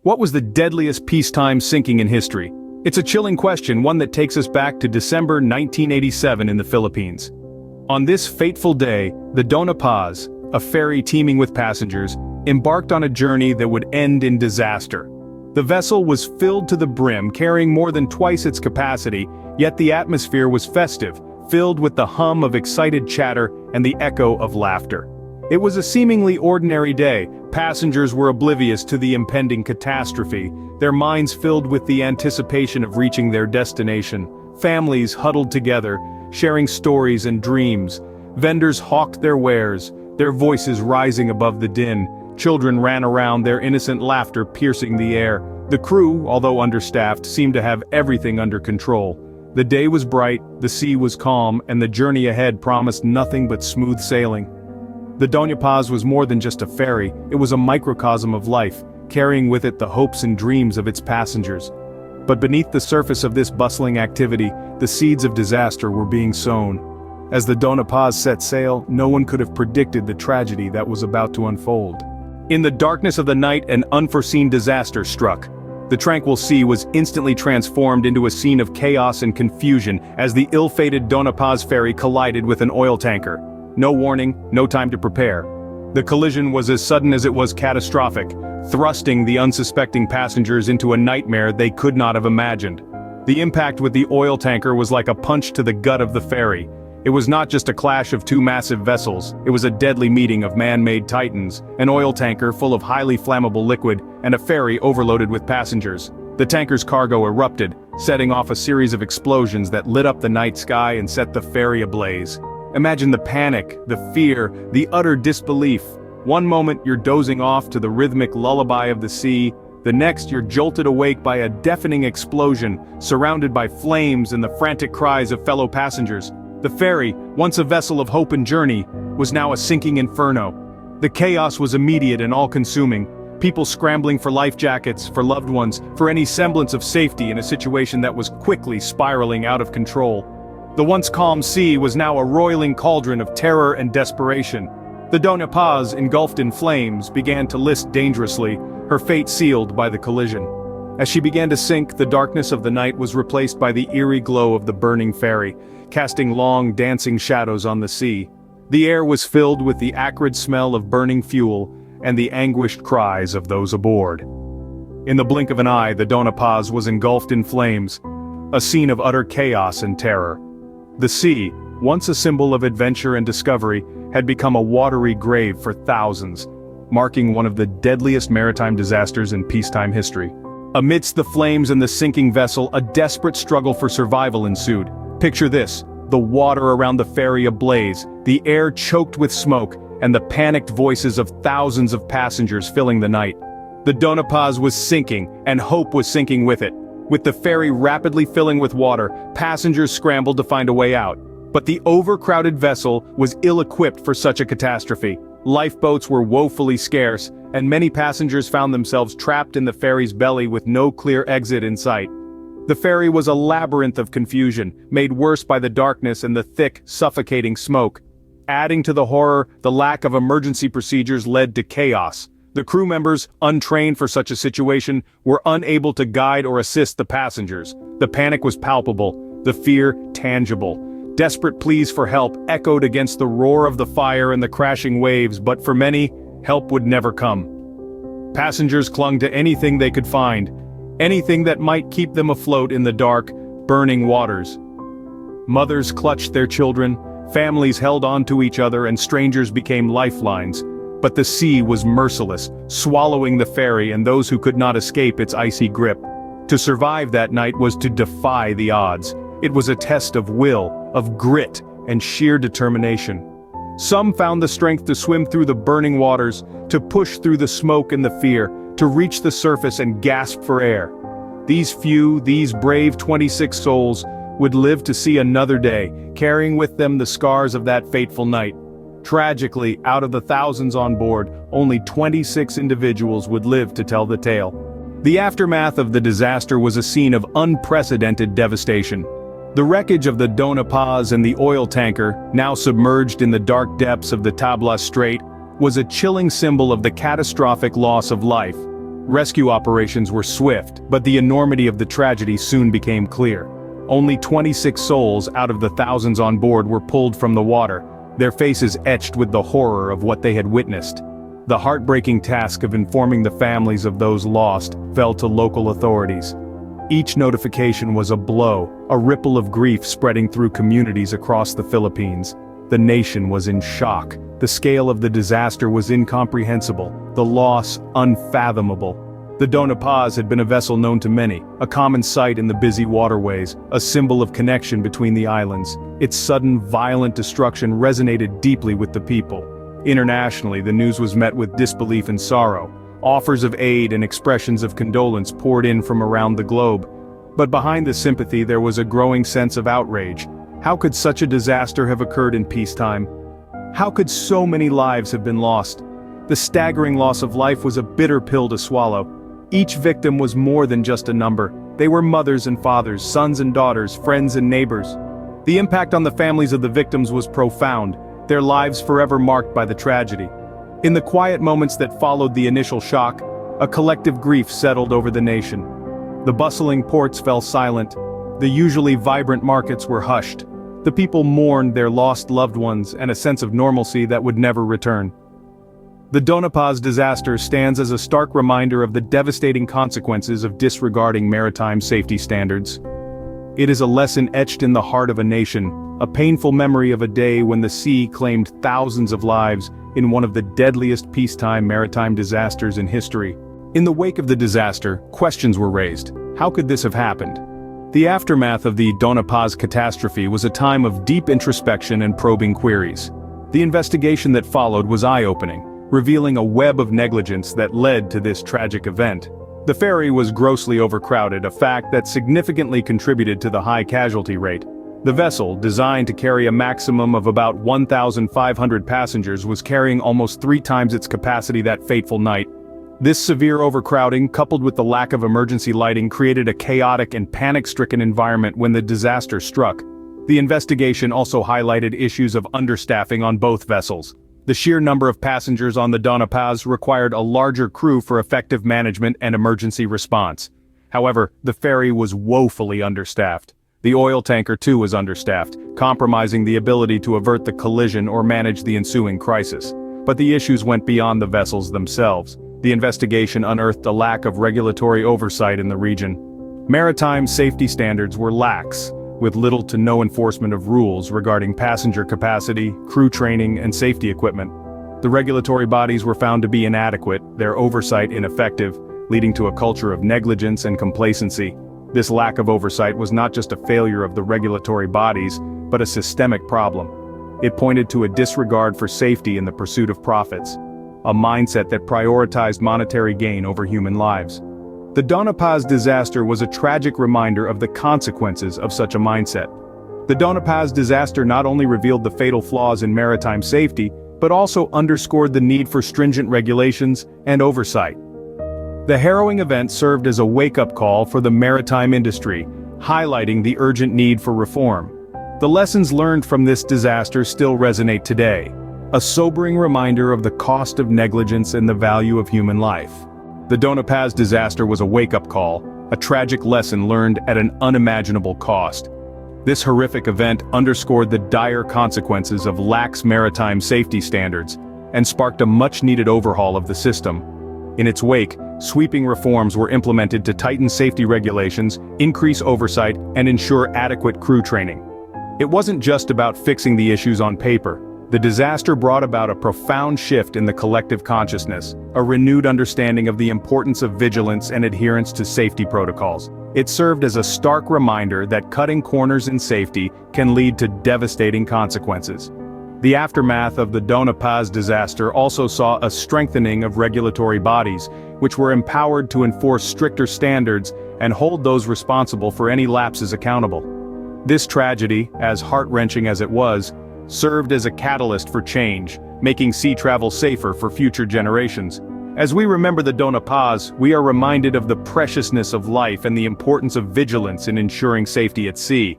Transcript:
What was the deadliest peacetime sinking in history? It's a chilling question, one that takes us back to December 1987 in the Philippines. On this fateful day, the Doña Paz, a ferry teeming with passengers, embarked on a journey that would end in disaster. The vessel was filled to the brim, carrying more than twice its capacity, yet the atmosphere was festive, filled with the hum of excited chatter and the echo of laughter. It was a seemingly ordinary day. Passengers were oblivious to the impending catastrophe, their minds filled with the anticipation of reaching their destination. Families huddled together, sharing stories and dreams. Vendors hawked their wares, their voices rising above the din. Children ran around, their innocent laughter piercing the air. The crew, although understaffed, seemed to have everything under control. The day was bright, the sea was calm, and the journey ahead promised nothing but smooth sailing. The Doña Paz was more than just a ferry, it was a microcosm of life, carrying with it the hopes and dreams of its passengers. But beneath the surface of this bustling activity, the seeds of disaster were being sown. As the Doña Paz set sail, no one could have predicted the tragedy that was about to unfold. In the darkness of the night, an unforeseen disaster struck. The tranquil sea was instantly transformed into a scene of chaos and confusion as the ill-fated Doña Paz ferry collided with an oil tanker. No warning, no time to prepare. The collision was as sudden as it was catastrophic, thrusting the unsuspecting passengers into a nightmare they could not have imagined. The impact with the oil tanker was like a punch to the gut of the ferry. It was not just a clash of two massive vessels, it was a deadly meeting of man-made titans, an oil tanker full of highly flammable liquid, and a ferry overloaded with passengers. The tanker's cargo erupted, setting off a series of explosions that lit up the night sky and set the ferry ablaze. Imagine the panic, the fear, the utter disbelief. One moment you're dozing off to the rhythmic lullaby of the sea, the next you're jolted awake by a deafening explosion, surrounded by flames and the frantic cries of fellow passengers. The ferry, once a vessel of hope and journey, was now a sinking inferno. The chaos was immediate and all-consuming, people scrambling for life jackets, for loved ones, for any semblance of safety in a situation that was quickly spiraling out of control. The once calm sea was now a roiling cauldron of terror and desperation. The Doña Paz, engulfed in flames, began to list dangerously, her fate sealed by the collision. As she began to sink, the darkness of the night was replaced by the eerie glow of the burning ferry, casting long, dancing shadows on the sea. The air was filled with the acrid smell of burning fuel and the anguished cries of those aboard. In the blink of an eye, the Doña Paz was engulfed in flames, a scene of utter chaos and terror. The sea, once a symbol of adventure and discovery, had become a watery grave for thousands, marking one of the deadliest maritime disasters in peacetime history. Amidst the flames and the sinking vessel, a desperate struggle for survival ensued. Picture this, the water around the ferry ablaze, the air choked with smoke, and the panicked voices of thousands of passengers filling the night. The Doña Paz was sinking, and hope was sinking with it. With the ferry rapidly filling with water, passengers scrambled to find a way out. But the overcrowded vessel was ill-equipped for such a catastrophe. Lifeboats were woefully scarce, and many passengers found themselves trapped in the ferry's belly with no clear exit in sight. The ferry was a labyrinth of confusion, made worse by the darkness and the thick, suffocating smoke. Adding to the horror, the lack of emergency procedures led to chaos. The crew members, untrained for such a situation, were unable to guide or assist the passengers. The panic was palpable, the fear tangible. Desperate pleas for help echoed against the roar of the fire and the crashing waves, but for many, help would never come. Passengers clung to anything they could find, anything that might keep them afloat in the dark, burning waters. Mothers clutched their children, families held on to each other, and strangers became lifelines. But the sea was merciless, swallowing the ferry and those who could not escape its icy grip. To survive that night was to defy the odds. It was a test of will, of grit, and sheer determination. Some found the strength to swim through the burning waters, to push through the smoke and the fear, to reach the surface and gasp for air. These brave 26 souls, would live to see another day, carrying with them the scars of that fateful night. Tragically, out of the thousands on board, only 26 individuals would live to tell the tale. The aftermath of the disaster was a scene of unprecedented devastation. The wreckage of the Doña Paz and the oil tanker, now submerged in the dark depths of the Tablas Strait, was a chilling symbol of the catastrophic loss of life. Rescue operations were swift, but the enormity of the tragedy soon became clear. Only 26 souls out of the thousands on board were pulled from the water, their faces etched with the horror of what they had witnessed. The heartbreaking task of informing the families of those lost fell to local authorities. Each notification was a blow, a ripple of grief spreading through communities across the Philippines. The nation was in shock. The scale of the disaster was incomprehensible, the loss unfathomable. The Doña Paz had been a vessel known to many, a common sight in the busy waterways, a symbol of connection between the islands. Its sudden, violent destruction resonated deeply with the people. Internationally, the news was met with disbelief and sorrow. Offers of aid and expressions of condolence poured in from around the globe. But behind the sympathy there was a growing sense of outrage. How could such a disaster have occurred in peacetime? How could so many lives have been lost? The staggering loss of life was a bitter pill to swallow. Each victim was more than just a number. They were mothers and fathers, sons and daughters, friends and neighbors. The impact on the families of the victims was profound, their lives forever marked by the tragedy. In the quiet moments that followed the initial shock, a collective grief settled over the nation. The bustling ports fell silent. The usually vibrant markets were hushed. The people mourned their lost loved ones and a sense of normalcy that would never return. The Doña Paz disaster stands as a stark reminder of the devastating consequences of disregarding maritime safety standards. It is a lesson etched in the heart of a nation, a painful memory of a day when the sea claimed thousands of lives in one of the deadliest peacetime maritime disasters in history. In the wake of the disaster, questions were raised. How could this have happened? The aftermath of the Doña Paz catastrophe was a time of deep introspection and probing queries. The investigation that followed was eye-opening, revealing a web of negligence that led to this tragic event. The ferry was grossly overcrowded, a fact that significantly contributed to the high casualty rate. The vessel, designed to carry a maximum of about 1,500 passengers, was carrying almost 3 times its capacity that fateful night. This severe overcrowding, coupled with the lack of emergency lighting, created a chaotic and panic-stricken environment when the disaster struck. The investigation also highlighted issues of understaffing on both vessels. The sheer number of passengers on the Doña Paz required a larger crew for effective management and emergency response. However, the ferry was woefully understaffed. The oil tanker too was understaffed, compromising the ability to avert the collision or manage the ensuing crisis. But the issues went beyond the vessels themselves. The investigation unearthed a lack of regulatory oversight in the region. Maritime safety standards were lax, with little to no enforcement of rules regarding passenger capacity, crew training, and safety equipment. The regulatory bodies were found to be inadequate, their oversight ineffective, leading to a culture of negligence and complacency. This lack of oversight was not just a failure of the regulatory bodies, but a systemic problem. It pointed to a disregard for safety in the pursuit of profits, a mindset that prioritized monetary gain over human lives. The Doña Paz disaster was a tragic reminder of the consequences of such a mindset. The Doña Paz disaster not only revealed the fatal flaws in maritime safety, but also underscored the need for stringent regulations and oversight. The harrowing event served as a wake-up call for the maritime industry, highlighting the urgent need for reform. The lessons learned from this disaster still resonate today, a sobering reminder of the cost of negligence and the value of human life. The Doña Paz disaster was a wake-up call, a tragic lesson learned at an unimaginable cost. This horrific event underscored the dire consequences of lax maritime safety standards and sparked a much-needed overhaul of the system. In its wake, sweeping reforms were implemented to tighten safety regulations, increase oversight, and ensure adequate crew training. It wasn't just about fixing the issues on paper. The disaster brought about a profound shift in the collective consciousness, a renewed understanding of the importance of vigilance and adherence to safety protocols. It served as a stark reminder that cutting corners in safety can lead to devastating consequences. The aftermath of the Doña Paz disaster also saw a strengthening of regulatory bodies, which were empowered to enforce stricter standards and hold those responsible for any lapses accountable. This tragedy, as heart-wrenching as it was, served as a catalyst for change, making sea travel safer for future generations. As we remember the Doña Paz, we are reminded of the preciousness of life and the importance of vigilance in ensuring safety at sea.